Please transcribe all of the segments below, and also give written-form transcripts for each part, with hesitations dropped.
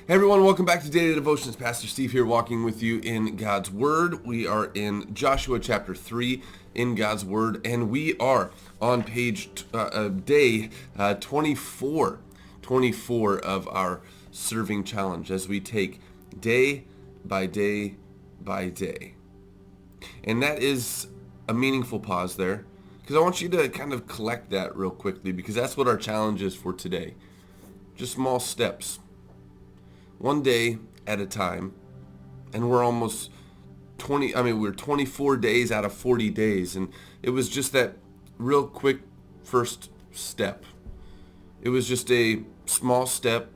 Hey everyone, welcome back to Daily Devotions. Pastor Steve here walking with you in God's Word. We are in Joshua chapter 3 in God's Word, and we are on day 24 of our serving challenge as we take day by day by day. And that is a meaningful pause there because I want you to kind of collect that real quickly because that's what our challenge is for today. Just small steps. One day at a time, and we're almost we're 24 days out of 40 days, and it was just that real quick first step. It was just a small step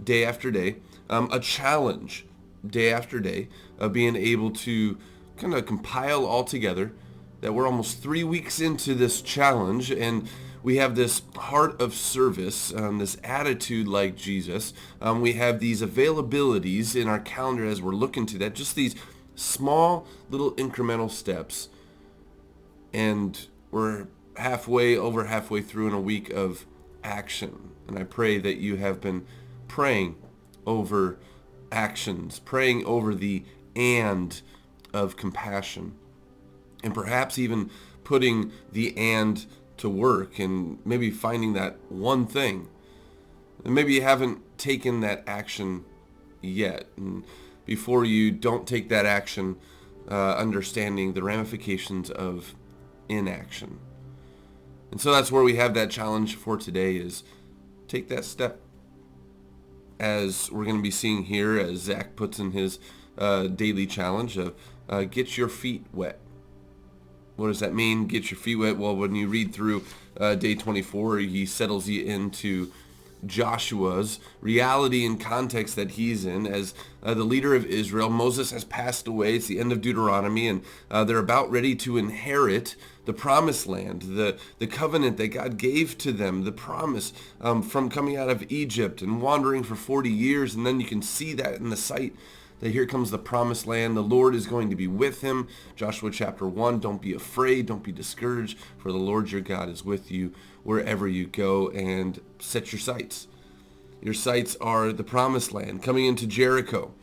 day after day, a challenge day after day of being able to kind of compile all together that we're almost 3 weeks into this challenge, and we have this heart of service, this attitude like Jesus. We have these availabilities in our calendar as we're looking to that, just these small little incremental steps. And we're over halfway through in a week of action. And I pray that you have been praying over actions, praying over the and of compassion, and perhaps even putting the and to work and maybe finding that one thing. And maybe you haven't taken that action yet. And before you don't take that action, understanding the ramifications of inaction. And so that's where we have that challenge for today is take that step. As we're going to be seeing here, as Zach puts in his daily challenge of get your feet wet. What does that mean? Get your feet wet. Well, when you read through day 24, he settles you into Joshua's reality and context that he's in as the leader of Israel. Moses has passed away. It's the end of Deuteronomy, and they're about ready to inherit the promised land, the covenant that God gave to them, the promise from coming out of Egypt and wandering for 40 years. And then you can see that in the sight that here comes the promised land. The Lord is going to be with him. Joshua chapter 1, don't be afraid, don't be discouraged, for the Lord your God is with you wherever you go, and set your sights. Your sights are the promised land, coming into Jericho.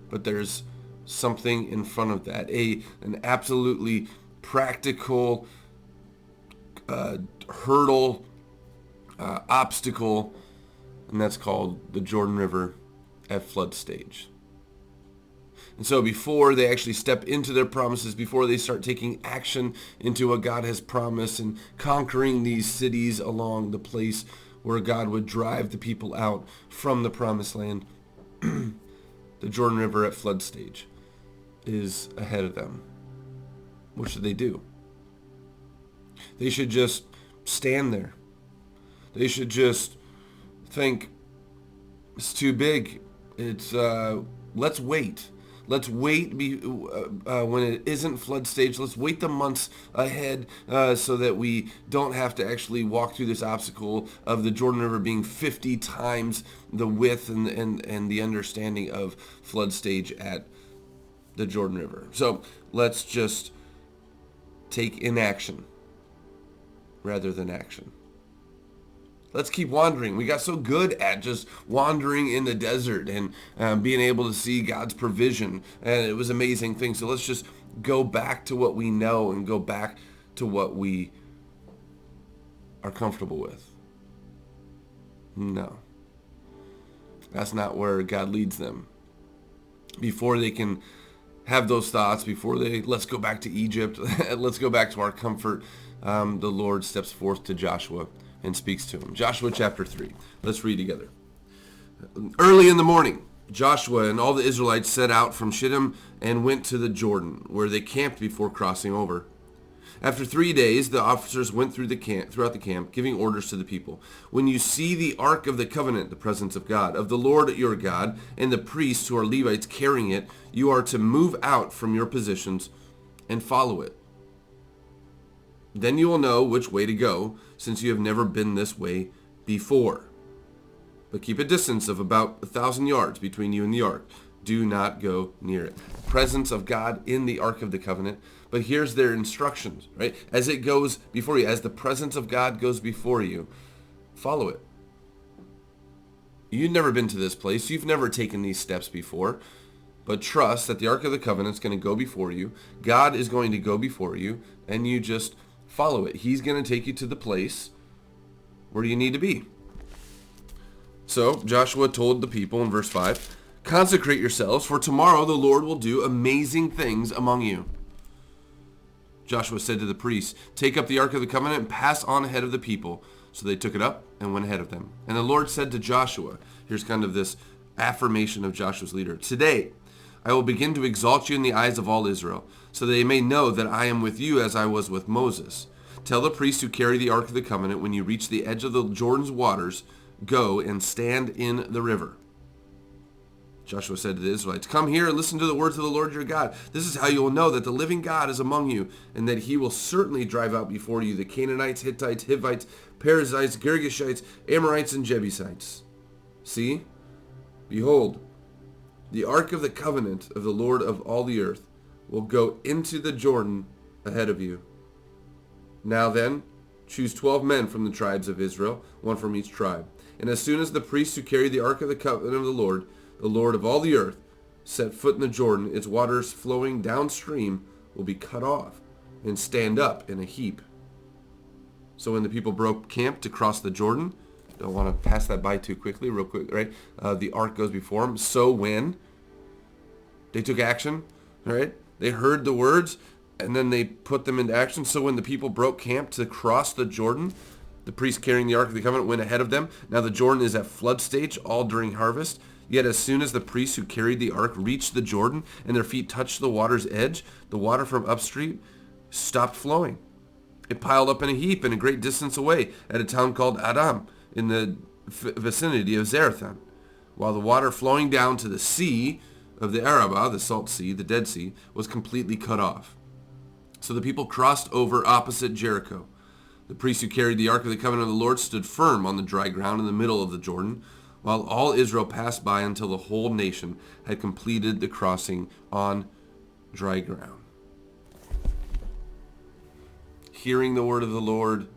But there's something in front of that, an absolutely practical hurdle, obstacle, and that's called the Jordan River at flood stage. And so before they actually step into their promises, before they start taking action into what God has promised and conquering these cities along the place where God would drive the people out from the promised land, the Jordan River at flood stage is ahead of them. What should they do? They should just stand there. They should just think, it's too big. Let's wait. Let's wait when it isn't flood stage. Let's wait the months ahead so that we don't have to actually walk through this obstacle of the Jordan River being 50 times the width and the understanding of flood stage at the Jordan River. So let's just take inaction rather than action. Let's keep wandering. We got so good at just wandering in the desert and being able to see God's provision. And it was an amazing thing. So let's just go back to what we know and go back to what we are comfortable with. No. That's not where God leads them. Before they can have those thoughts, let's go back to Egypt, let's go back to our comfort, the Lord steps forth to Joshua and speaks to him. Joshua chapter 3. Let's read together. Early in the morning, Joshua and all the Israelites set out from Shittim and went to the Jordan, where they camped before crossing over. After 3 days, the officers went throughout the camp, giving orders to the people. When you see the Ark of the Covenant, the presence of God, of the Lord your God, and the priests who are Levites carrying it, you are to move out from your positions and follow it. Then you will know which way to go, since you have never been this way before. But keep a distance of about 1,000 yards between you and the ark. Do not go near it. Presence of God in the Ark of the Covenant. But here's their instructions, right? As it goes before you, as the presence of God goes before you, follow it. You've never been to this place. You've never taken these steps before. But trust that the Ark of the Covenant is going to go before you. God is going to go before you, and you just follow it. He's going to take you to the place where you need to be. So Joshua told the people in verse 5, consecrate yourselves, for tomorrow the Lord will do amazing things among you. Joshua said to the priests, take up the Ark of the Covenant and pass on ahead of the people. So they took it up and went ahead of them. And the Lord said to Joshua, here's kind of this affirmation of Joshua's leader, today I will begin to exalt you in the eyes of all Israel, so that they may know that I am with you as I was with Moses. Tell the priests who carry the Ark of the Covenant, when you reach the edge of the Jordan's waters, go and stand in the river. Joshua said to the Israelites, come here and listen to the words of the Lord your God. This is how you will know that the living God is among you, and that he will certainly drive out before you the Canaanites, Hittites, Hivites, Perizzites, Girgashites, Amorites, and Jebusites. See, behold, the Ark of the Covenant of the Lord of all the earth will go into the Jordan ahead of you. Now then, choose 12 men from the tribes of Israel, one from each tribe. And as soon as the priests who carry the Ark of the Covenant of the Lord of all the earth, set foot in the Jordan, its waters flowing downstream will be cut off and stand up in a heap. So when the people broke camp to cross the Jordan, don't want to pass that by too quickly, real quick, right? The Ark goes before them. So when they took action, right? They heard the words, and then they put them into action. So when the people broke camp to cross the Jordan, the priests carrying the Ark of the Covenant went ahead of them. Now the Jordan is at flood stage, all during harvest. Yet as soon as the priests who carried the ark reached the Jordan and their feet touched the water's edge, the water from upstream stopped flowing. It piled up in a heap in a great distance away at a town called Adam in the vicinity of Zarethan, while the water flowing down to the sea of the Arabah, the Salt Sea, the Dead Sea, was completely cut off. So the people crossed over opposite Jericho. The priests who carried the Ark of the Covenant of the Lord stood firm on the dry ground in the middle of the Jordan, while all Israel passed by until the whole nation had completed the crossing on dry ground. Hearing the word of the Lord,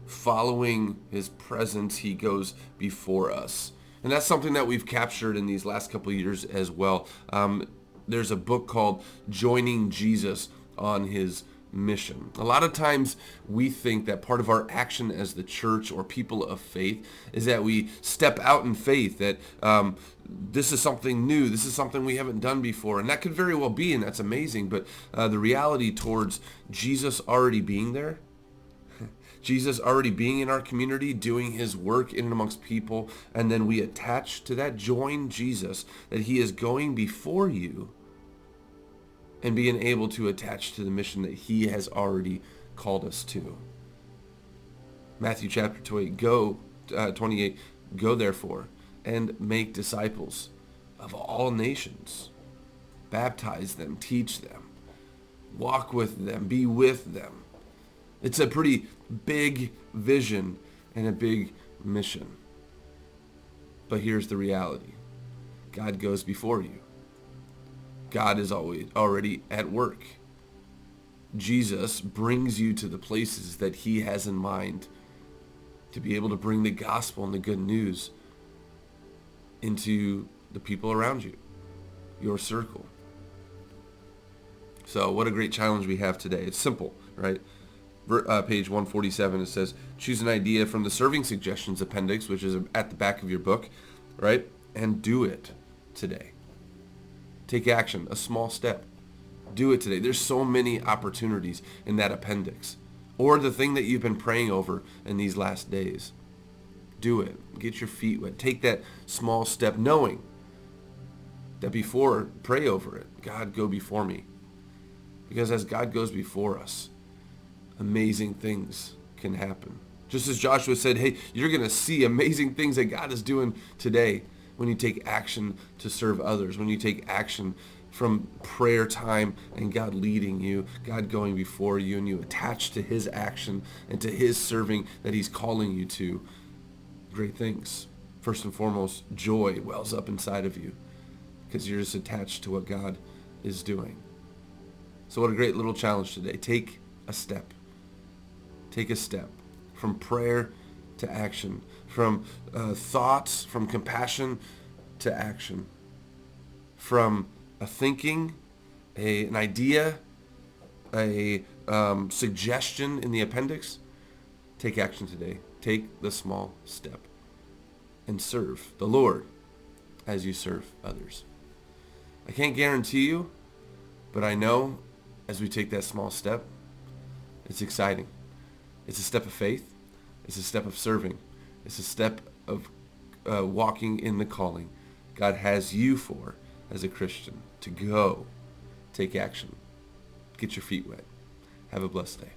following his presence, he goes before us. And that's something that we've captured in these last couple of years as well. There's a book called Joining Jesus on His Mission. A lot of times we think that part of our action as the church or people of faith is that we step out in faith, that this is something new, this is something we haven't done before, and that could very well be, and that's amazing, but the reality towards Jesus already being there, Jesus already being in our community, doing his work in and amongst people, and then we attach to that, join Jesus, that he is going before you, and being able to attach to the mission that he has already called us to. Matthew chapter 28, go therefore and make disciples of all nations. Baptize them, teach them, walk with them, be with them. It's a pretty big vision and a big mission. But here's the reality. God goes before you. God is already at work. Jesus brings you to the places that he has in mind to be able to bring the gospel and the good news into the people around you, your circle. So what a great challenge we have today. It's simple, right? Page 147, it says, choose an idea from the serving suggestions appendix, which is at the back of your book, right? And do it today. Take action, a small step. Do it today. There's so many opportunities in that appendix. Or the thing that you've been praying over in these last days. Do it. Get your feet wet. Take that small step knowing that before, pray over it. God, go before me. Because as God goes before us, amazing things can happen. Just as Joshua said, hey, you're going to see amazing things that God is doing today. When you take action to serve others, when you take action from prayer time and God leading you, God going before you, and you attach to his action and to his serving that he's calling you to, great things. First and foremost, joy wells up inside of you because you're just attached to what God is doing. So what a great little challenge today. Take a step. Take a step from prayer to action, from thoughts, from compassion to action, from a thinking, an idea, a suggestion in the appendix. Take action today. Take the small step and serve the Lord as you serve others. I can't guarantee you, but I know as we take that small step, it's exciting. It's a step of faith. It's a step of serving. It's a step of walking in the calling God has you for as a Christian, to go take action. Get your feet wet. Have a blessed day.